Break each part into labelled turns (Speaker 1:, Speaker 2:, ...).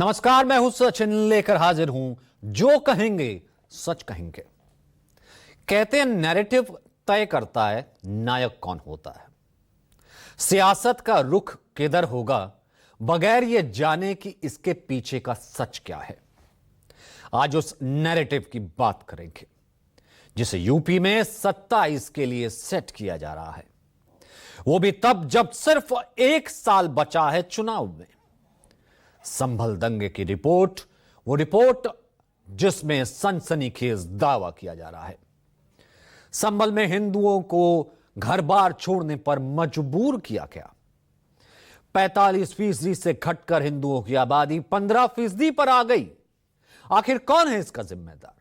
Speaker 1: नमस्कार, मैं हूं सचिन, लेकर हाजिर हूं जो कहेंगे सच कहेंगे। कहते हैं नैरेटिव तय करता है नायक कौन होता है। सियासत का रुख किधर होगा बगैर यह जाने कि इसके पीछे का सच क्या है। आज उस नैरेटिव की बात करेंगे जिसे यूपी में 27 के लिए सेट किया जा रहा है, वो भी तब जब सिर्फ 1 साल बचा है चुनाव में। संभल दंगे की रिपोर्ट, वो रिपोर्ट जिसमें सनसनीखेज दावा किया जा रहा है। संभल में हिंदुओं को घर बार छोड़ने पर मजबूर किया गया। 45% से घटकर हिंदुओं की आबादी 15% पर आ गई। आखिर कौन है इसका जिम्मेदार?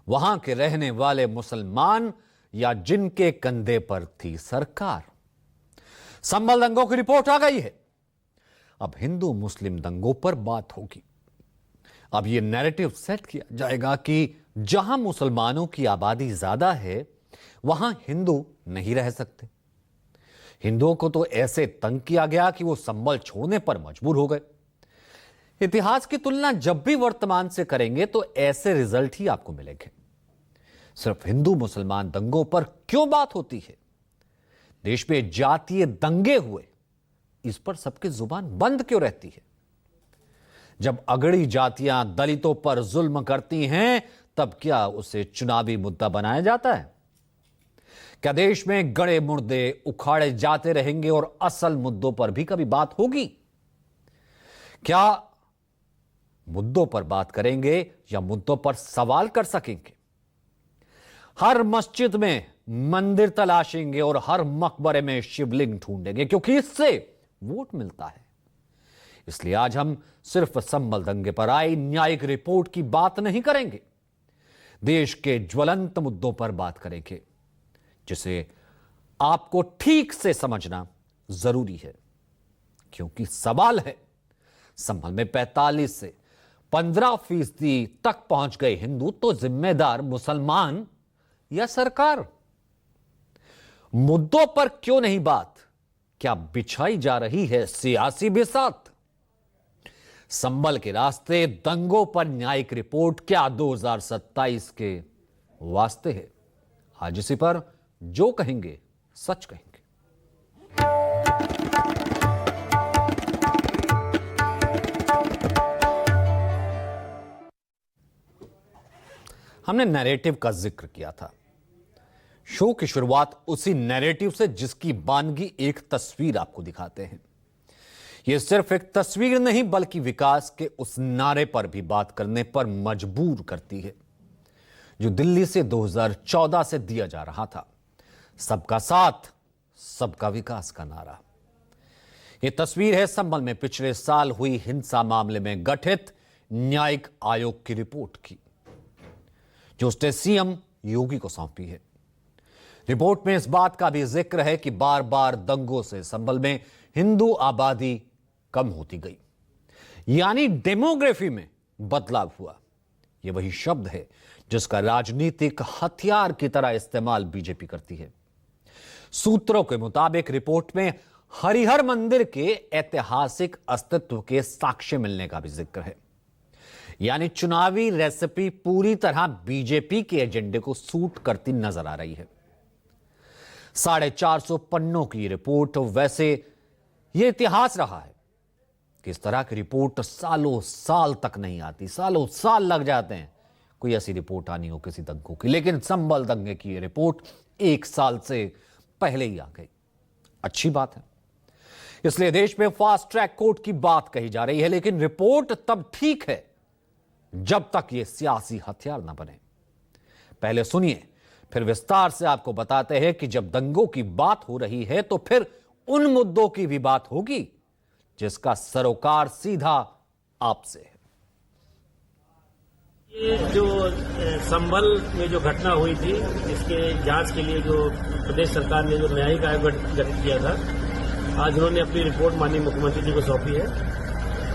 Speaker 1: वहां के रहने वाले मुसलमान या जिनके कंधे पर थी सरकार? संभल दंगों की रिपोर्ट आ गई है। अब हिंदू मुस्लिम दंगों पर बात होगी। अब यह नैरेटिव सेट किया जाएगा कि जहां मुसलमानों की आबादी ज्यादा है वहां हिंदू नहीं रह सकते। हिंदुओं को तो ऐसे तंग किया गया कि वो संभल छोड़ने पर मजबूर हो गए। इतिहास की तुलना जब भी वर्तमान से करेंगे तो ऐसे रिजल्ट ही आपको मिलेंगे। सिर्फ हिंदू मुसलमान दंगों पर क्यों बात होती है? देश में जातीय दंगे हुए, इस पर सबकी जुबान बंद क्यों रहती है? जब अगड़ी जातियां दलितों पर जुल्म करती हैं तब क्या उसे चुनावी मुद्दा बनाया जाता है? क्या देश में गड़े मुर्दे उखाड़े जाते रहेंगे और असल मुद्दों पर भी कभी बात होगी? क्या मुद्दों पर बात करेंगे या मुद्दों पर सवाल कर सकेंगे? हर मस्जिद में मंदिर तलाशेंगे और हर मकबरे में शिवलिंग ढूंढेंगे क्योंकि इससे वोट मिलता है। इसलिए आज हम सिर्फ संभल दंगे पर आई न्यायिक रिपोर्ट की बात नहीं करेंगे, देश के ज्वलंत मुद्दों पर बात करेंगे जिसे आपको ठीक से समझना जरूरी है। क्योंकि सवाल है, संभल में 45 से 15% तक पहुंच गए हिंदू, तो जिम्मेदार मुसलमान या सरकार? मुद्दों पर क्यों नहीं बात? क्या बिछाई जा रही है सियासी बिसात? संभल के रास्ते दंगों पर न्यायिक रिपोर्ट क्या 2027 के वास्ते है? आज इसी पर जो कहेंगे सच कहेंगे। हमने नैरेटिव का जिक्र किया था। शो की शुरुआत उसी नैरेटिव से जिसकी बानगी एक तस्वीर आपको दिखाते हैं। यह सिर्फ एक तस्वीर नहीं बल्कि विकास के उस नारे पर भी बात करने पर मजबूर करती है जो दिल्ली से 2014 से दिया जा रहा था। सबका साथ, सबका विकास का नारा। यह तस्वीर है संभल में पिछले साल हुई हिंसा मामले में गठित न्यायिक आयोग की रिपोर्ट की, जो उसने सीएम योगी को सौंपी है। रिपोर्ट में इस बात का भी जिक्र है कि बार बार दंगों से संभल में हिंदू आबादी कम होती गई, यानी डेमोग्राफी में बदलाव हुआ। यह वही शब्द है जिसका राजनीतिक हथियार की तरह इस्तेमाल बीजेपी करती है। सूत्रों के मुताबिक रिपोर्ट में हरिहर मंदिर के ऐतिहासिक अस्तित्व के साक्ष्य मिलने का भी जिक्र है, यानी चुनावी रेसिपी पूरी तरह बीजेपी के एजेंडे को सूट करती नजर आ रही है। 450 पन्नों की रिपोर्ट। वैसे यह इतिहास रहा है कि इस तरह की रिपोर्ट सालों साल तक नहीं आती, सालों साल लग जाते हैं कोई ऐसी रिपोर्ट आनी हो किसी दंगों की। लेकिन संभल दंगे की यह रिपोर्ट 1 साल से पहले ही आ गई। अच्छी बात है। इसलिए देश में फास्ट ट्रैक कोर्ट की बात कही जा रही है, लेकिन रिपोर्ट तब ठीक है जब तक यह सियासी हथियार ना बने। पहले सुनिए, फिर विस्तार से आपको बताते हैं कि जब दंगों की बात हो रही है तो फिर उन मुद्दों की भी बात होगी जिसका सरोकार सीधा आपसे है।
Speaker 2: ये जो संभल में जो घटना हुई थी, इसके जांच के लिए जो प्रदेश सरकार ने जो न्यायिक आयोग गठित किया था, आज उन्होंने अपनी रिपोर्ट माननीय मुख्यमंत्री जी को सौंपी है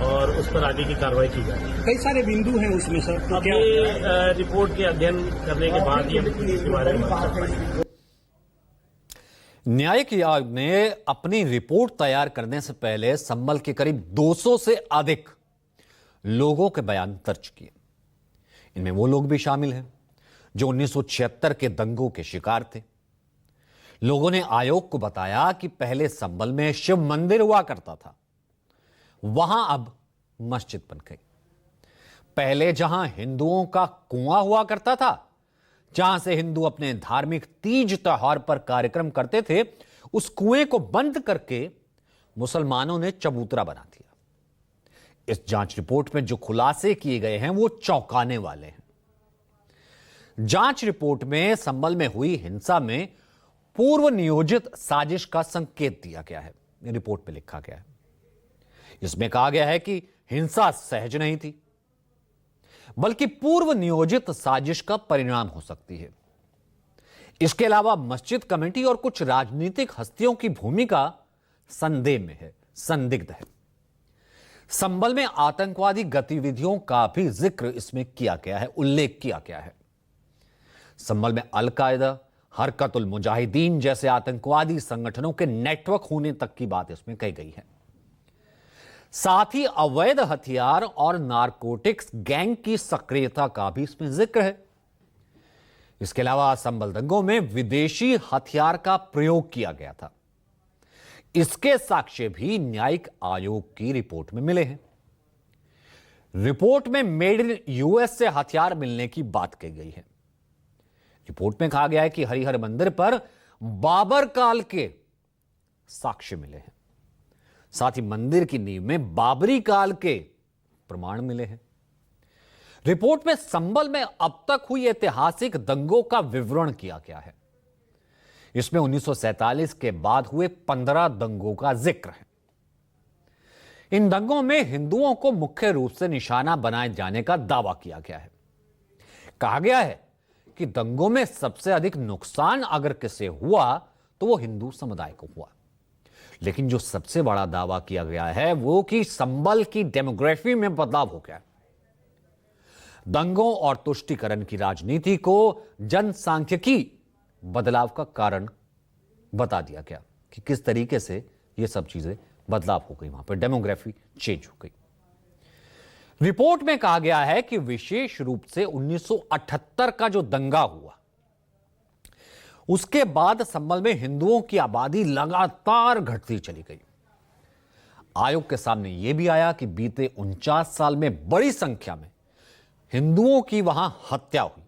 Speaker 2: और उस पर आगे की कार्रवाई की जाएगी।
Speaker 3: कई सारे बिंदु हैं उसमें सर, तो
Speaker 2: अब ये रिपोर्ट के अध्ययन करने के बाद ही हम इसके बारे में बात कर पाएंगे।
Speaker 1: न्यायिक आयोग ने अपनी रिपोर्ट तैयार करने से पहले संभल के करीब 200 से अधिक लोगों के बयान दर्ज किए। इनमें वो लोग भी शामिल हैं जो 1976 के दंगों के शिकार थे। लोगों ने आयोग को बताया कि पहले संभल में शिव मंदिर हुआ करता था, वहां अब मस्जिद बन गई। पहले जहां हिंदुओं का कुआं हुआ करता था, जहां से हिंदू अपने धार्मिक तीज त्योहार पर कार्यक्रम करते थे, उस कुएं को बंद करके मुसलमानों ने चबूतरा बना दिया। इस जांच रिपोर्ट में जो खुलासे किए गए हैं वो चौंकाने वाले हैं। जांच रिपोर्ट में संभल में हुई हिंसा में पूर्व नियोजित साजिश का संकेत दिया गया है। रिपोर्ट में लिखा गया है, इसमें कहा गया है कि हिंसा सहज नहीं थी, बल्कि पूर्व नियोजित साजिश का परिणाम हो सकती है। इसके अलावा मस्जिद कमेटी और कुछ राजनीतिक हस्तियों की भूमिका संदेह में है, संदिग्ध है। संभल में आतंकवादी गतिविधियों का भी जिक्र इसमें किया गया है, उल्लेख किया गया है। संभल में अल-कायदा, हरकतुल मुजाहिदीन जैसे आतंकवादी संगठनों के नेटवर्क होने तक की बात इसमें कही गई है। साथ ही अवैध हथियार और नारकोटिक्स गैंग की सक्रियता का भी इसमें जिक्र है। इसके अलावा संभल दंगों में विदेशी हथियार का प्रयोग किया गया था। इसके साक्ष्य भी न्यायिक आयोग की रिपोर्ट में मिले हैं। रिपोर्ट में मेड इन यूएस से हथियार मिलने की बात कही गई है। रिपोर्ट में कहा गया है कि हरिहर मंदिर पर बाबर काल के साक्ष्य मिले हैं। साथ ही मंदिर की नींव में बाबरी काल के प्रमाण मिले हैं। रिपोर्ट में संभल में अब तक हुई ऐतिहासिक दंगों का विवरण किया गया है। इसमें 1947 के बाद हुए 15 दंगों का जिक्र है। इन दंगों में हिंदुओं को मुख्य रूप से निशाना बनाए जाने का दावा किया गया है। कहा गया है कि दंगों में सबसे अधिक नुकसान अगर किसे हुआ तो वो हिंदू समुदाय को हुआ। लेकिन जो सबसे बड़ा दावा किया गया है वो कि संभल की डेमोग्राफी में बदलाव हो गया। दंगों और तुष्टीकरण की राजनीति को जनसांख्यिकी बदलाव का कारण बता दिया गया कि किस तरीके से ये सब चीजें बदलाव हो गई, वहां पर डेमोग्राफी चेंज हो गई। रिपोर्ट में कहा गया है कि विशेष रूप से 1978 का जो दंगा हुआ, उसके बाद संभल में हिंदुओं की आबादी लगातार घटती चली गई। आयोग के सामने यह भी आया कि बीते 49 साल में बड़ी संख्या में हिंदुओं की वहां हत्या हुई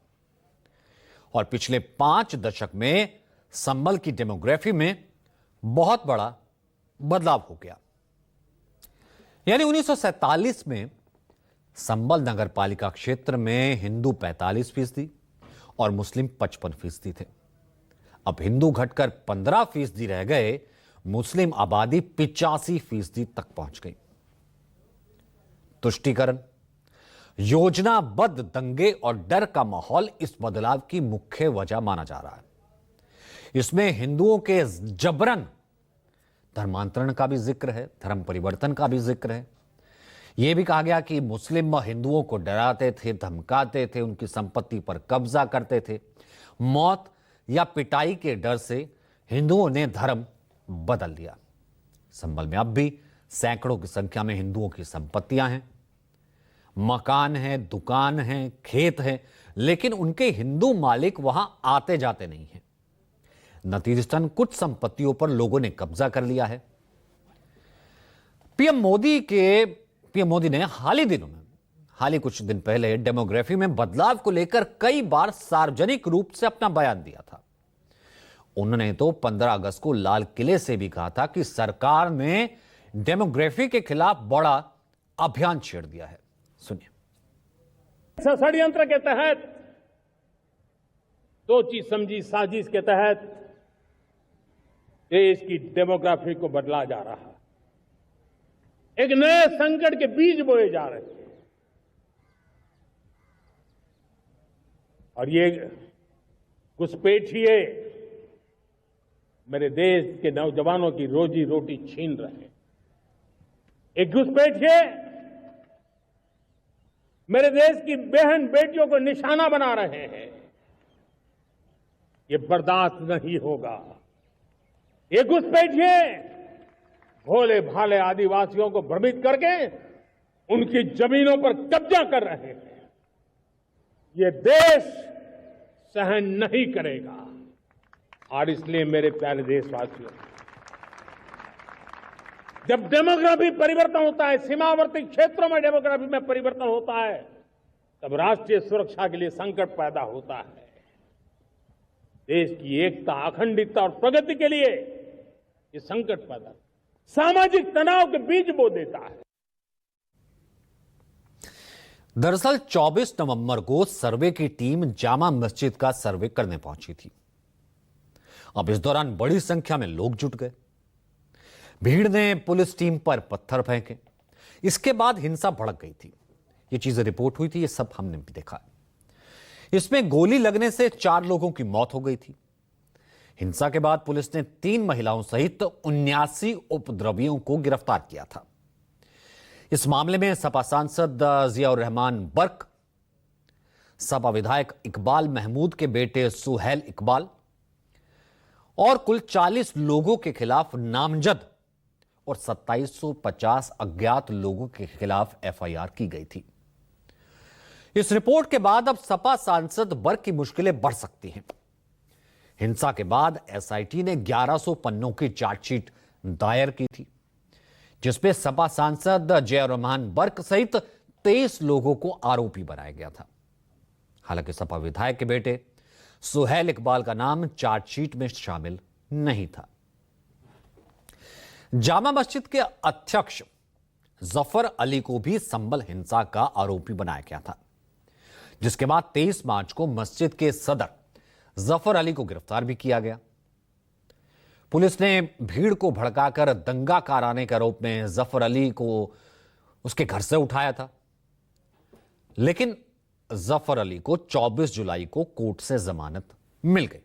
Speaker 1: और पिछले 5 दशक में संभल की डेमोग्राफी में बहुत बड़ा बदलाव हो गया। यानी 1947 में संभल नगर पालिका क्षेत्र में हिंदू 45% और मुस्लिम 55% थे। अब हिंदू घटकर 15% रह गए, मुस्लिम आबादी 85% तक पहुंच गई। तुष्टीकरण, योजनाबद्ध दंगे और डर का माहौल इस बदलाव की मुख्य वजह माना जा रहा है। इसमें हिंदुओं के जबरन धर्मांतरण का भी जिक्र है, धर्म परिवर्तन का भी जिक्र है। यह भी कहा गया कि मुस्लिम हिंदुओं को डराते थे, धमकाते थे, उनकी संपत्ति पर कब्जा करते थे। मौत या पिटाई के डर से हिंदुओं ने धर्म बदल लिया। संभल में अब भी सैकड़ों की संख्या में हिंदुओं की संपत्तियां हैं, मकान है, दुकान है, खेत है, लेकिन उनके हिंदू मालिक वहां आते जाते नहीं हैं। नतीजतन कुछ संपत्तियों पर लोगों ने कब्जा कर लिया है। पीएम मोदी ने हाल ही कुछ दिन पहले डेमोग्राफी में बदलाव को लेकर कई बार सार्वजनिक रूप से अपना बयान दिया था। उन्होंने तो 15 अगस्त को लाल किले से भी कहा था कि सरकार ने डेमोग्राफी के खिलाफ बड़ा अभियान छेड़ दिया है। सुनिए।
Speaker 2: षड्यंत्र के तहत, सोची समझी साजिश के तहत देश की डेमोग्राफी को बदला जा रहा है। एक नए संकट के बीज बोए जा रहे हैं और ये घुसपैठिए मेरे देश के नौजवानों की रोजी रोटी छीन रहे हैं। एक घुसपैठिए मेरे देश की बहन बेटियों को निशाना बना रहे हैं। ये बर्दाश्त नहीं होगा। ये घुसपैठिए भोले भाले आदिवासियों को भ्रमित करके
Speaker 4: उनकी जमीनों पर कब्जा कर रहे हैं, ये देश सहन नहीं करेगा। और इसलिए मेरे प्यारे देशवासियों, जब डेमोग्राफी परिवर्तन होता है, सीमावर्ती क्षेत्रों में डेमोग्राफी में परिवर्तन होता है, तब राष्ट्रीय सुरक्षा के लिए संकट पैदा होता है। देश की एकता, अखंडता और प्रगति के लिए ये संकट पैदा, सामाजिक तनाव के बीज बो देता है।
Speaker 1: दरअसल 24 नवंबर को सर्वे की टीम जामा मस्जिद का सर्वे करने पहुंची थी। अब इस दौरान बड़ी संख्या में लोग जुट गए। भीड़ ने पुलिस टीम पर पत्थर फेंके। इसके बाद हिंसा भड़क गई थी। ये चीजें रिपोर्ट हुई थी, ये सब हमने भी देखा। इसमें गोली लगने से 4 लोगों की मौत हो गई थी। हिंसा के बाद पुलिस ने 3 महिलाओं सहित 79 उपद्रवियों को गिरफ्तार किया था। इस मामले में सपा सांसद जियाउर रहमान बर्क, सपा विधायक इकबाल महमूद के बेटे सुहेल इकबाल और कुल 40 लोगों के खिलाफ नामजद और 2750 अज्ञात लोगों के खिलाफ एफआईआर की गई थी। इस रिपोर्ट के बाद अब सपा सांसद बर्क की मुश्किलें बढ़ सकती हैं। हिंसा के बाद एसआईटी ने 1100 पन्नों की चार्जशीट दायर की थी, जिसपे सपा सांसद जियाउर रहमान बर्क सहित 23 लोगों को आरोपी बनाया गया था। हालांकि सपा विधायक के बेटे सुहेल इकबाल का नाम चार्जशीट में शामिल नहीं था। जामा मस्जिद के अध्यक्ष जफर अली को भी संभल हिंसा का आरोपी बनाया गया था, जिसके बाद 23 मार्च को मस्जिद के सदर जफर अली को गिरफ्तार भी किया गया। पुलिस ने भीड़ को भड़काकर दंगा कराने के आरोप में जफर अली को उसके घर से उठाया था, लेकिन जफर अली को 24 जुलाई को कोर्ट से जमानत मिल गई।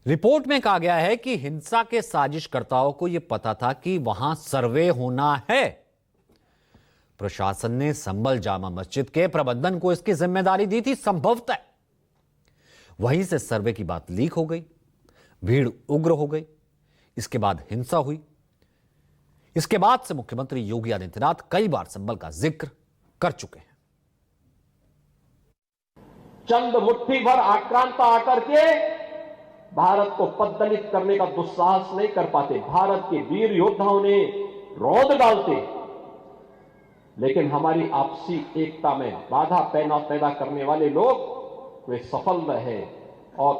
Speaker 1: रिपोर्ट में कहा गया है कि हिंसा के साजिशकर्ताओं को यह पता था कि वहां सर्वे होना है। प्रशासन ने संभल जामा मस्जिद के प्रबंधन को इसकी जिम्मेदारी दी थी। संभवतः वहीं से सर्वे की बात लीक हो गई, भीड़ उग्र हो गई, इसके बाद हिंसा हुई। इसके बाद से मुख्यमंत्री योगी आदित्यनाथ कई बार संभल का जिक्र कर चुके हैं।
Speaker 5: चंद मुट्ठी भर आक्रांता आकर के भारत को पद्दलित करने का दुस्साहस नहीं कर पाते। भारत के वीर योद्धाओं ने रौंद डालते, लेकिन हमारी आपसी एकता में बाधा पैदा करने वाले लोग वे सफल रहे। और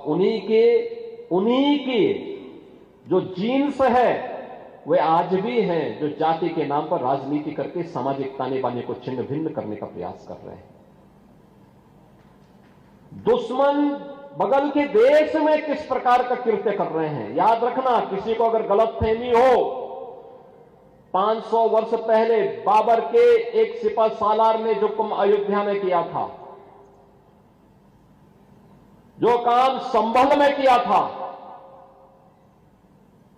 Speaker 5: उन्हीं के जो जीन्स है वे आज भी हैं, जो जाति के नाम पर राजनीति करके सामाजिक ताने बाने को छिन्न भिन्न करने का प्रयास कर रहे हैं। दुश्मन बगल के देश में किस प्रकार का कृत्य कर रहे हैं, याद रखना। किसी को अगर गलतफहमी हो, 500 वर्ष पहले बाबर के एक सिपह सालार ने जो काम अयोध्या में किया था, जो काम संभल में किया था,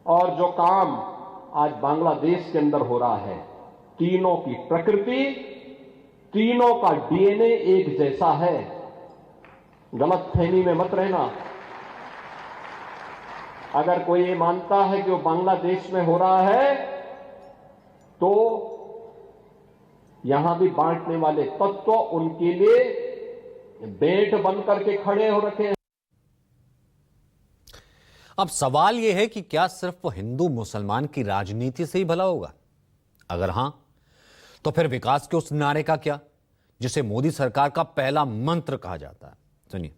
Speaker 5: और जो काम आज बांग्लादेश के अंदर हो रहा है, तीनों की प्रकृति, तीनों का डीएनए एक जैसा है। गलतफहमी में मत रहना। अगर कोई ये मानता है कि वो बांग्लादेश में हो रहा है, तो यहां भी बांटने वाले तत्व उनके लिए बेट बन करके खड़े हो रखे हैं।
Speaker 1: अब सवाल यह है कि क्या सिर्फ हिंदू मुसलमान की राजनीति से ही भला होगा? अगर हां, तो फिर विकास के उस नारे का क्या, जिसे मोदी सरकार का पहला मंत्र कहा जाता है? सुनिए।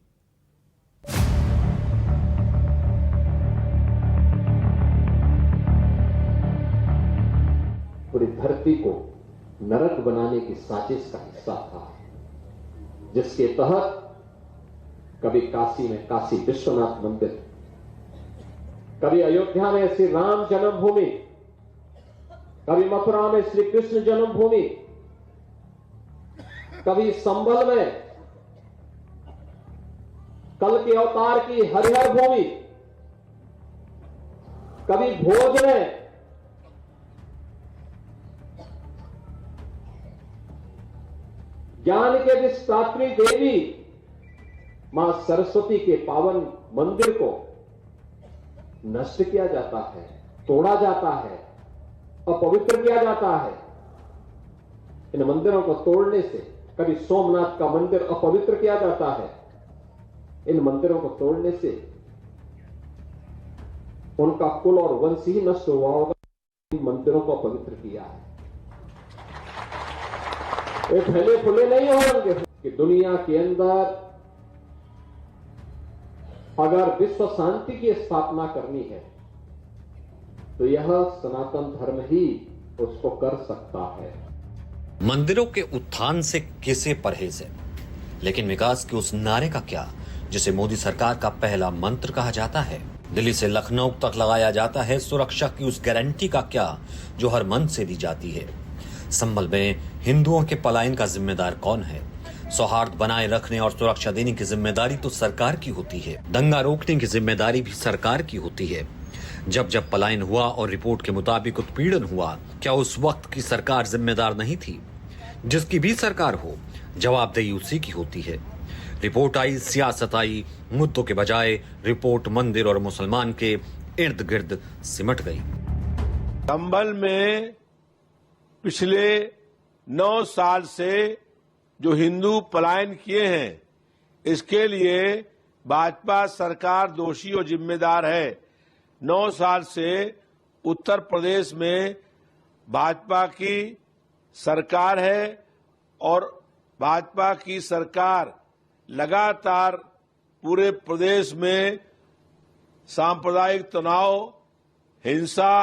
Speaker 5: पूरी धरती को नरक बनाने की साजिश का हिस्सा था, जिसके तहत कभी काशी में काशी विश्वनाथ मंदिर, कभी अयोध्या में श्री राम जन्मभूमि, कभी मथुरा में श्री कृष्ण जन्मभूमि, कभी संभल में कल के अवतार की हरिहर भूमि, कभी भोज में ज्ञान के विस्तात्री देवी मां सरस्वती के पावन मंदिर को नष्ट किया जाता है, तोड़ा जाता है, अपवित्र किया जाता है। इन मंदिरों को तोड़ने से कभी सोमनाथ का मंदिर अपवित्र किया जाता है, इन मंदिरों को तोड़ने से उनका कुल और वंश ही नष्ट हुआ होगा। इन मंदिरों को अपवित्र किया है। ये फैले फुले नहीं होंगे कि दुनिया के अंदर अगर विश्व शांति की स्थापना करनी है तो यह सनातन धर्म ही उसको कर सकता है।
Speaker 1: मंदिरों के उत्थान से किसे परहेज है, लेकिन विकास के उस नारे का क्या जिसे मोदी सरकार का पहला मंत्र कहा जाता है? दिल्ली से लखनऊ तक लगाया जाता है सुरक्षा की उस गारंटी का क्या जो हर मन से दी जाती है? संभल में हिंदुओं के पलायन का जिम्मेदार कौन है? सौहार्द बनाए रखने और सुरक्षा देने की जिम्मेदारी तो सरकार की होती है, दंगा रोकने की जिम्मेदारी भी सरकार की होती है। जब जब पलायन हुआ और रिपोर्ट के मुताबिक उत्पीड़न हुआ, क्या उस वक्त की सरकार जिम्मेदार नहीं थी? जिसकी भी सरकार हो, जवाबदेही उसी की होती है। रिपोर्ट आई, सियासत आई, मुद्दों के बजाय रिपोर्ट मंदिर और मुसलमान के इर्द गिर्द सिमट गई।
Speaker 6: संभल में पिछले 9 साल से जो हिंदू पलायन किए हैं, इसके लिए भाजपा सरकार दोषी और जिम्मेदार है। 9 साल से उत्तर प्रदेश में भाजपा की सरकार है और भाजपा की सरकार लगातार पूरे प्रदेश में सांप्रदायिक तनाव, हिंसा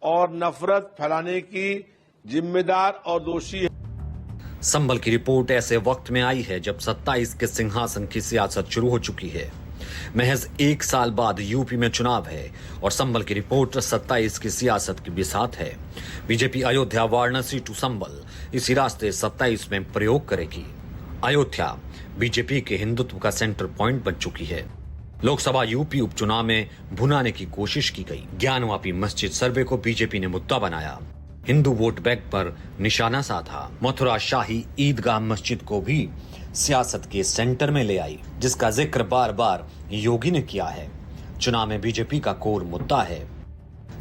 Speaker 6: और नफरत फैलाने की जिम्मेदार और दोषी है।
Speaker 1: संभल की रिपोर्ट ऐसे वक्त में आई है जब 27 के सिंहासन की सियासत शुरू हो चुकी है। महज 1 साल बाद यूपी में चुनाव है और संभल की रिपोर्ट 27 की सियासत की बिसात है। बीजेपी अयोध्या वाराणसी टू संभल इसी रास्ते 27 में प्रयोग करेगी। अयोध्या बीजेपी के हिंदुत्व का सेंटर पॉइंट बन चुकी है। लोकसभा यूपी उपचुनाव में भुनाने की कोशिश की गई। ज्ञानवापी मस्जिद सर्वे को बीजेपी ने मुद्दा बनाया, हिंदू वोट बैंक पर निशाना साधा। मथुरा शाही ईदगाह मस्जिद को भी सियासत के सेंटर में ले आई, जिसका जिक्र बार बार योगी ने किया है। चुनाव में बीजेपी का कोर मुद्दा है।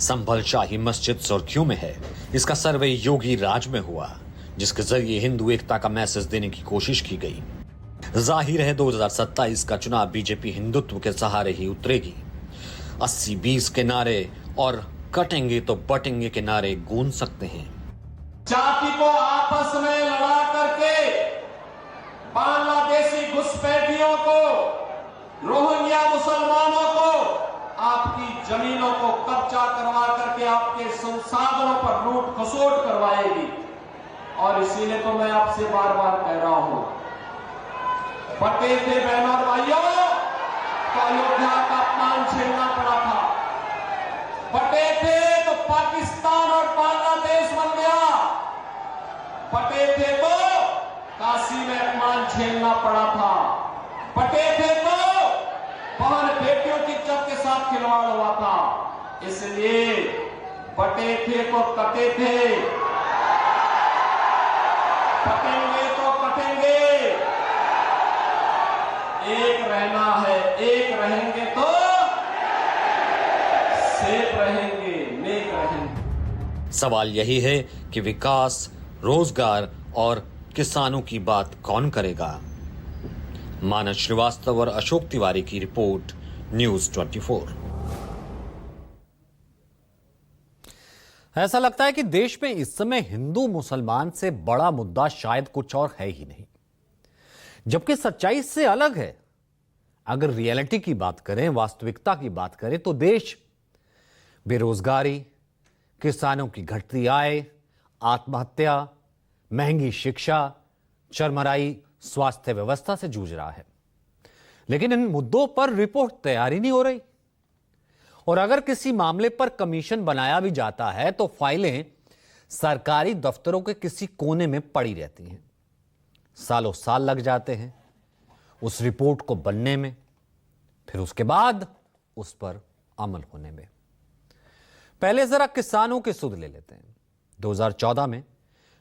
Speaker 1: संभल शाही मस्जिद सुर्खियों में है। इसका सर्वे योगी राज में हुआ, जिसके जरिए हिंदू एकता का मैसेज देने की कोशिश की गई। जाहिर है 2027 का चुनाव बीजेपी हिंदुत्व के सहारे ही उतरेगी। 80-20 के नारे और कटेंगे तो बटेंगे के नारे गूंज सकते हैं।
Speaker 5: जाति को आपस में लड़ा करके बांग्लादेशी घुसपैठियों को, रोहिंग्या मुसलमानों को, आपकी जमीनों को कब्जा करवा करके आपके संसाधनों पर लूट खसोट करवाएगी। और इसीलिए तो मैं आपसे बार बार कह रहा हूं, बटे थे बहनों और भाइयों, तो अयोध्या का अपमान झेलना पड़ा था। बटे थे तो पाकिस्तान और बांग्लादेश बन गया। बटे थे तो काशी में अपमान झेलना पड़ा था। बटे थे तो बहन बेटियों की इज्जत के साथ खिलवाड़ हुआ था। इसलिए बटे थे तो कटे थे, कटेंगे तो कटेंगे। एक रहना है, एक रहेंगे तो सेफ रहेंगे, नेक रहेंगे।
Speaker 1: सवाल यही है कि विकास, रोजगार और किसानों की बात कौन करेगा? मानस श्रीवास्तव और अशोक तिवारी की रिपोर्ट, न्यूज 24। ऐसा लगता है कि देश में इस समय हिंदू मुसलमान से बड़ा मुद्दा शायद कुछ और है ही नहीं, जबकि सच्चाई से अलग है। अगर रियलिटी की बात करें, वास्तविकता की बात करें, तो देश बेरोजगारी, किसानों की घटती आय, आत्महत्या, महंगी शिक्षा, चरमराई स्वास्थ्य व्यवस्था से जूझ रहा है। लेकिन इन मुद्दों पर रिपोर्ट तैयार ही नहीं हो रही। और अगर किसी मामले पर कमीशन बनाया भी जाता है तो फाइलें सरकारी दफ्तरों के किसी कोने में पड़ी रहती हैं। सालों साल लग जाते हैं उस रिपोर्ट को बनने में, फिर उसके बाद उस पर अमल होने में। पहले जरा किसानों की सुध ले लेते हैं। 2014 में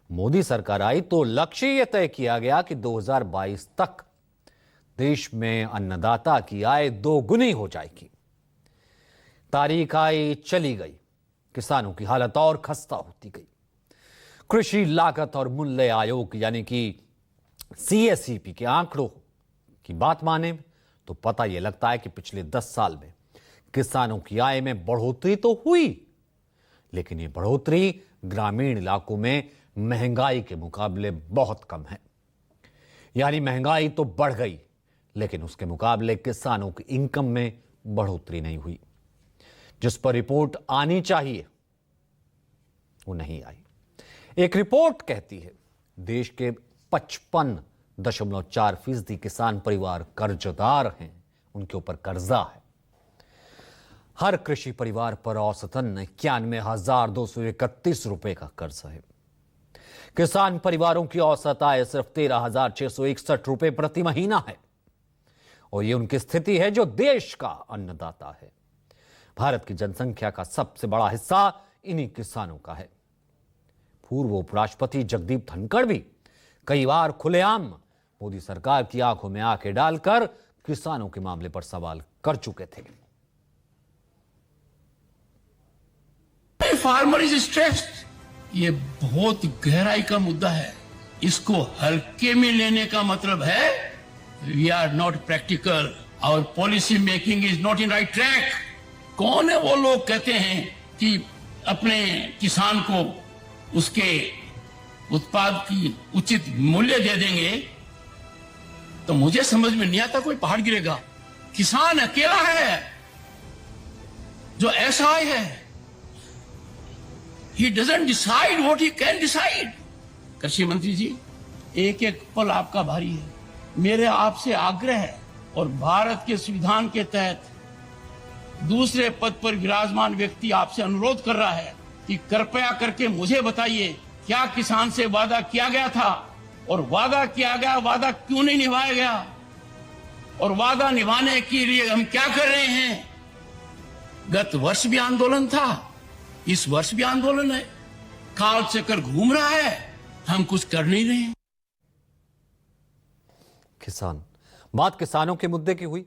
Speaker 1: मोदी सरकार आई तो लक्ष्य यह तय किया गया कि 2022 तक देश में अन्नदाता की आय 2 गुनी हो जाएगी। तारीख आई, चली गई, किसानों की हालत और खस्ता होती गई। कृषि लागत और मूल्य आयोग यानी कि CACP के आंकड़ों की बात माने तो पता यह लगता है कि पिछले 10 साल में किसानों की आय में बढ़ोतरी तो हुई, लेकिन ये बढ़ोतरी ग्रामीण इलाकों में महंगाई के मुकाबले बहुत कम है। यानी महंगाई तो बढ़ गई, लेकिन उसके मुकाबले किसानों की इनकम में बढ़ोतरी नहीं हुई। जिस पर रिपोर्ट आनी चाहिए वो नहीं आई। एक रिपोर्ट कहती है देश के 55.4% किसान परिवार कर्जदार हैं, उनके ऊपर कर्जा है। हर कृषि परिवार पर औसतन 91,231 रुपए का कर्ज है। किसान परिवारों की औसत आय सिर्फ 13,661 रुपए प्रति महीना है और ये उनकी स्थिति है जो देश का अन्नदाता है। भारत की जनसंख्या का सबसे बड़ा हिस्सा इन्हीं किसानों का है। पूर्व उपराष्ट्रपति जगदीप धनखड़ भी कई बार खुलेआम मोदी सरकार की आंखों में आंखें डालकर किसानों के मामले पर सवाल कर चुके थे।
Speaker 7: फार्मर इज स्ट्रेस्ड, ये बहुत गहराई का मुद्दा है। इसको हल्के में लेने का मतलब है we are not practical, our policy making is not in right track. कौन है वो लोग कहते हैं कि अपने किसान को उसके उत्पाद की उचित मूल्य दे देंगे, तो मुझे समझ में नहीं आता कोई पहाड़ गिरेगा। किसान अकेला है जो असहाय है। He doesn't decide what he can decide. कृषि मंत्री जी, एक एक पल आपका भारी है। मेरे आपसे आग्रह है और भारत के संविधान के तहत दूसरे पद पर विराजमान व्यक्ति आपसे अनुरोध कर रहा है कि कृपया करके मुझे बताइए क्या किसान से वादा किया गया था और वादा किया गया वादा क्यों नहीं निभाया गया और वादा निभाने के लिए हम क्या कर रहे हैं। गत वर्ष भी आंदोलन था, इस वर्ष भी आंदोलन है, काल चक्कर घूम रहा है, हम कुछ कर नहीं रहे हैं।
Speaker 1: किसान, बात किसानों के मुद्दे की हुई।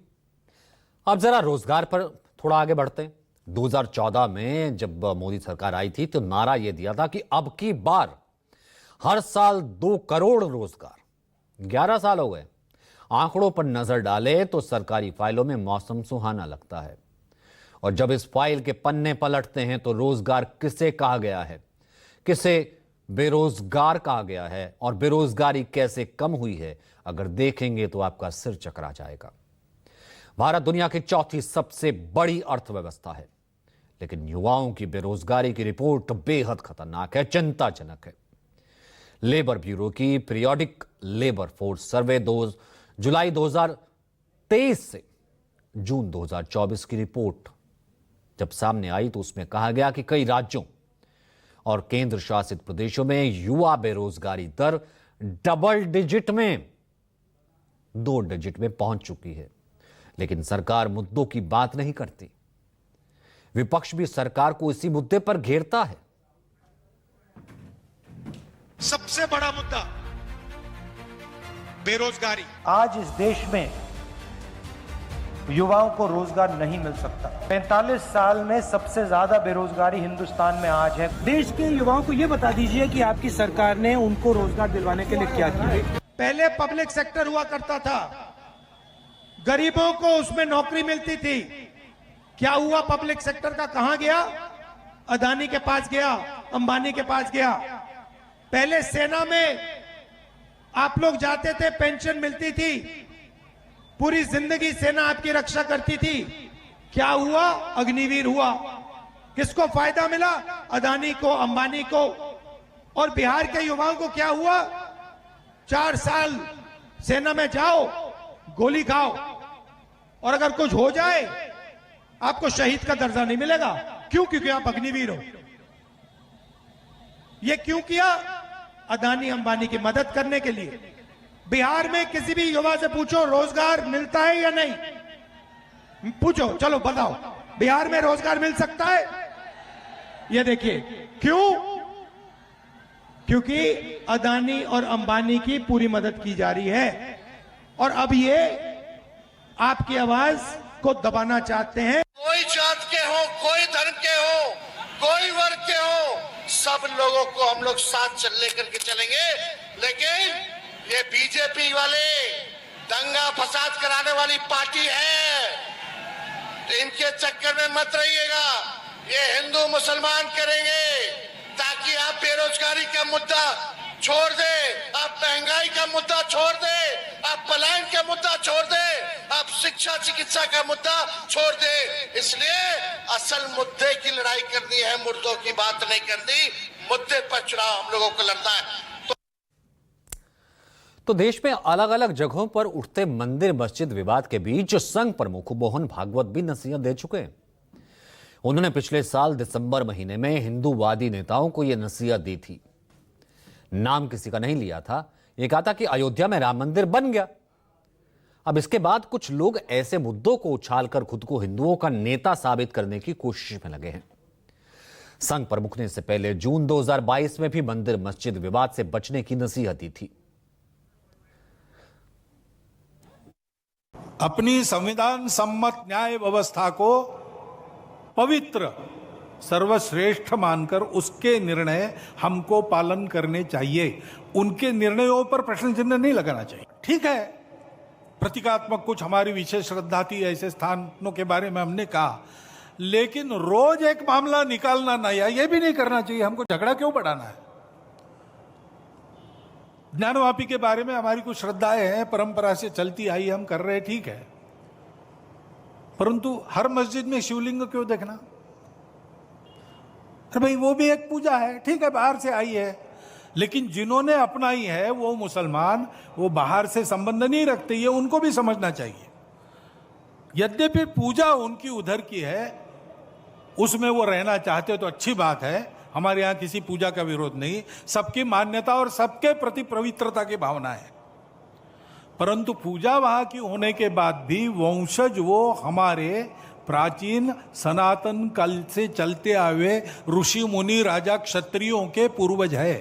Speaker 1: अब जरा रोजगार पर थोड़ा आगे बढ़ते हैं। 2014 में जब मोदी सरकार आई थी तो नारा यह दिया था कि अब की बार हर साल 2 करोड़ रोजगार। 11 साल हो गए। आंकड़ों पर नजर डाले तो सरकारी फाइलों में मौसम सुहाना लगता है, और जब इस फाइल के पन्ने पलटते हैं तो रोजगार किसे कहा गया है, किसे बेरोजगार कहा गया है और बेरोजगारी कैसे कम हुई है, अगर देखेंगे तो आपका सिर चकरा जाएगा। भारत दुनिया की 4थी सबसे बड़ी अर्थव्यवस्था है, लेकिन युवाओं की बेरोजगारी की रिपोर्ट बेहद खतरनाक है, चिंताजनक है। लेबर ब्यूरो की पीरियोडिक लेबर फोर्स सर्वे जुलाई 2023 से जून 2024 की रिपोर्ट जब सामने आई तो उसमें कहा गया कि कई राज्यों और केंद्र शासित प्रदेशों में युवा बेरोजगारी दर डबल डिजिट में 2 डिजिट में पहुंच चुकी है, लेकिन सरकार मुद्दों की बात नहीं करती। विपक्ष भी सरकार को इसी मुद्दे पर घेरता है।
Speaker 8: सबसे बड़ा मुद्दा बेरोजगारी।
Speaker 3: आज इस देश में युवाओं को रोजगार नहीं मिल सकता। 45 साल में सबसे ज्यादा बेरोजगारी हिंदुस्तान में आज है। देश के युवाओं को यह बता दीजिए कि आपकी सरकार ने उनको रोजगार दिलवाने के लिए क्या किया।
Speaker 8: पहले पब्लिक सेक्टर हुआ करता था, गरीबों को उसमें नौकरी मिलती थी। क्या हुआ पब्लिक सेक्टर का? कहां गया? अदानी के पास गया, अंबानी के पास गया। पहले सेना में आप लोग जाते थे, पेंशन मिलती थी, पूरी जिंदगी सेना आपकी रक्षा करती थी। क्या हुआ? अग्निवीर हुआ। किसको फायदा मिला? अदानी को, अंबानी को। और बिहार के युवाओं को क्या हुआ? 4 साल सेना में जाओ, गोली खाओ, और अगर कुछ हो जाए आपको शहीद का दर्जा नहीं मिलेगा। क्यों? क्योंकि आप अग्निवीर हो। ये क्यों किया? अदानी अंबानी की मदद करने के लिए। बिहार में किसी भी युवा से पूछो रोजगार मिलता है या नहीं, पूछो, चलो बताओ, बिहार में रोजगार मिल सकता है? ये देखिए, क्यों? क्योंकि अदानी और अंबानी की पूरी मदद की जा रही है, और अब ये आपकी आवाज को दबाना चाहते हैं।
Speaker 9: कोई जात के हो, कोई धर्म के हो, कोई वर्ग के हो, सब लोगों को हम लोग साथ चल लेकर के चलेंगे। लेकिन ये बीजेपी वाले दंगा फसाद कराने वाली पार्टी है, तो इनके चक्कर में मत रहिएगा। ये हिंदू मुसलमान करेंगे ताकि आप बेरोजगारी का मुद्दा छोड़ दे, आप महंगाई का मुद्दा छोड़ दे, आप पलायन का मुद्दा छोड़ दे, आप शिक्षा चिकित्सा का मुद्दा छोड़ दे। इसलिए असल मुद्दे की लड़ाई करनी है, मुद्दों की बात नहीं करनी। मुद्दे पर चुनाव हम लोगों को लड़ना है।
Speaker 1: तो देश में अलग अलग जगहों पर उठते मंदिर मस्जिद विवाद के बीच संघ प्रमुख मोहन भागवत भी नसीहत दे चुके हैं। उन्होंने पिछले साल दिसंबर महीने में हिंदूवादी नेताओं को यह नसीहत दी थी। नाम किसी का नहीं लिया था, यह कहा था कि अयोध्या में राम मंदिर बन गया। अब इसके बाद कुछ लोग ऐसे मुद्दों को उछालकर खुद को हिंदुओं का नेता साबित करने की कोशिश में लगे हैं। संघ प्रमुख ने इससे पहले जून 2022 में भी मंदिर मस्जिद विवाद से बचने की नसीहत दी थी।
Speaker 10: अपनी संविधान सम्मत न्याय व्यवस्था को पवित्र सर्वश्रेष्ठ मानकर उसके निर्णय हमको पालन करने चाहिए। उनके निर्णयों पर प्रश्न चिन्ह नहीं लगाना चाहिए। ठीक है, प्रतीकात्मक कुछ हमारी विशेष श्रद्धा थी, ऐसे स्थानों के बारे में हमने कहा, लेकिन रोज एक मामला निकालना नया, यह भी नहीं करना चाहिए। हमको झगड़ा क्यों बढ़ाना है? ज्ञानवापी के बारे में हमारी कुछ श्रद्धाएं हैं, परंपरा से चलती आई, हम कर रहे, ठीक है, परंतु हर मस्जिद में शिवलिंग क्यों देखना? अरे भाई, वो भी एक पूजा है, ठीक है, बाहर से आई है, लेकिन जिन्होंने अपनाई है वो मुसलमान, वो बाहर से संबंध नहीं रखते, ये उनको भी समझना चाहिए। यद्यपि पूजा उनकी उधर की है, उसमें वो रहना चाहते तो अच्छी बात है, हमारे यहां किसी पूजा का विरोध नहीं, सबकी मान्यता और सबके प्रति पवित्रता की भावना है। परंतु पूजा वहां की होने के बाद भी वंशज वो हमारे प्राचीन सनातन काल से चलते आए ऋषि मुनि राजा क्षत्रियों के पूर्वज है।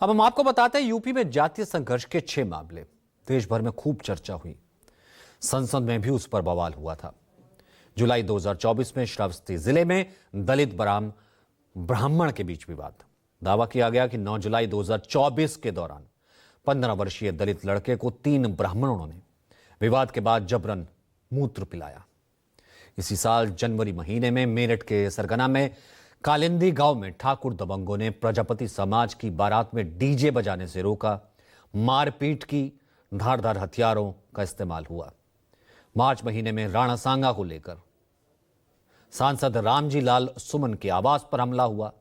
Speaker 1: अब हम आपको बताते हैं, यूपी में जातीय संघर्ष के 6 मामले देश भर में खूब चर्चा हुई। संसद में भी उस पर बवाल हुआ था। जुलाई 2024 में श्रावस्ती जिले में दलित ब्राह्मण के बीच विवाद। दावा किया गया कि 9 जुलाई 2024 के दौरान 15 वर्षीय दलित लड़के को 3 ब्राह्मणों ने विवाद के बाद जबरन मूत्र पिलाया। इसी साल जनवरी महीने में मेरठ के सरगना में कालिंदी गांव में ठाकुर दबंगों ने प्रजापति समाज की बारात में डीजे बजाने से रोका। मारपीट की, धारदार हथियारों का इस्तेमाल हुआ। मार्च महीने में राणा सांगा को लेकर सांसद रामजी लाल सुमन के आवास पर हमला हुआ।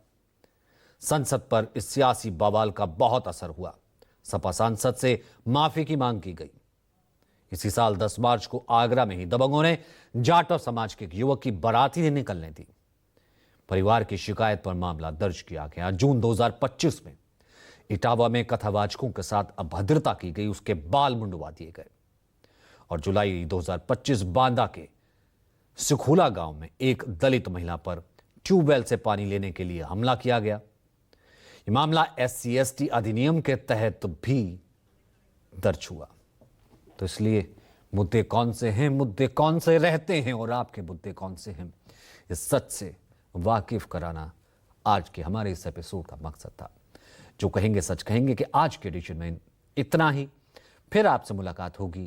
Speaker 1: संसद पर इस सियासी बवाल का बहुत असर हुआ। सपा सांसद से माफी की मांग की गई। इसी साल 10 मार्च को आगरा में ही दबंगों ने जाटव समाज के एक युवक की बारात ही निकलने दी। परिवार की शिकायत पर मामला दर्ज किया गया। जून 2025 में इटावा में कथावाचकों के साथ अभद्रता की गई, उसके बाल मुंडवा दिए गए। और जुलाई 2025 बांदा के सुखूला गांव में एक दलित महिला पर ट्यूबवेल से पानी लेने के लिए हमला किया गया। यह मामला SC/ST अधिनियम के तहत भी दर्ज हुआ। तो इसलिए मुद्दे कौन से हैं, मुद्दे कौन से रहते हैं और आपके मुद्दे कौन से हैं, इस सच से वाकिफ कराना आज के हमारे इस एपिसोड का मकसद था। जो कहेंगे सच कहेंगे कि आज के एडिशन में इतना ही। फिर आपसे मुलाकात होगी